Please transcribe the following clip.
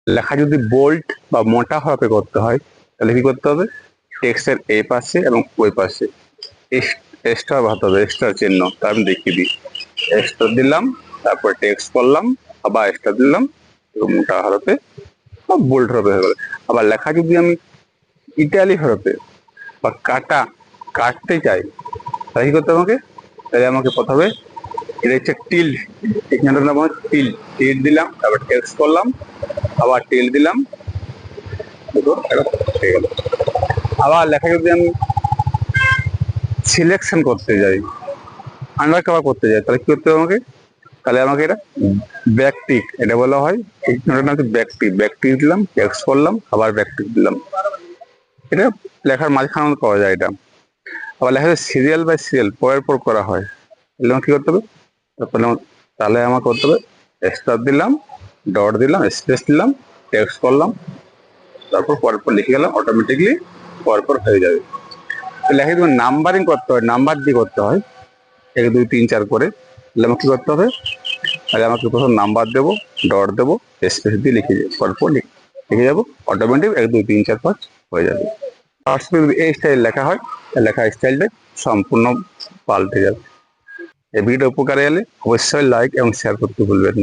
লেখা যদি বোল্ড বা মোটা হরফে করতে হয় তাহলে কি করতে হবে, টেক্সটের এই পাশে এবং ওই পাশে এক্সট্রা ভাতে হবে, এক্সট্রা চিহ্ন। তা আমি দেখিয়ে দিই। এক্সট্রা দিলাম, তারপর টেক্সট করলাম, আবার এক্সট্রা দিলাম, এবং মোটা হরফে বা বোল্ড হরফে হয়ে গেল। আবার লেখা যদি আমি ইটালি হরফে বা কাটতে চাই তাহলে কি করতে হবে আমাকে, তাহলে আমাকে প্রথমে এটা হচ্ছে টিল্ড, এখানটার নাম হচ্ছে টিল্ড দিলাম, তারপর টেক্সট করলাম, আবার টিল্ড দিলাম, দেখো এটা হয়ে গেল। আবার লেখা যদি আমি সিলেকশন করতে যাই, আন্ডার কভার করতে যাই, তাহলে কি করতে হবে আমাকে, তাহলে আমাকে এটা ব্যাকটিক এটা বলা হয়। এটার নাম হচ্ছে ব্যাকটিক দিলাম, টেক্সট করলাম, আবার ব্যাকটিক দিলাম। এটা লেখার মাঝখানে করা যায় এটা। আবার লেখা যায় সিরিয়াল বাই সিরিয়াল, পরের পর করা হয়, তাহলে আমার কি করতে হবে, তাহলে আমার করতে হবে স্টার দিলাম, ডট দিলাম, স্পেস দিলাম, টেক্সট করলাম, তারপর পরপর লিখে গেলাম, অটোমেটিকলি পরপর হয়ে যাবে। লেখা যদি নাম্বারিং করতে হয়, নাম্বার দিয়ে করতে হয় 1 2 3 4 করে, তাহলে আমাকে কি করতে হবে, তাহলে আমাকে প্রথম নাম্বার দেবো, ডট দেবো, স্পেস দিয়ে লিখে যাবো, পরপর লিখে যাবো, অটোমেটিক 1 2 3 4 5 হয়ে যাবে। আর যদি এই স্টাইল লেখা হয়, লেখা স্টাইলটা সম্পূর্ণ পাল্টে যাবে। এই ভিডিও উপকারে এলে অবশ্যই লাইক এবং শেয়ার করতে ভুলবেন না।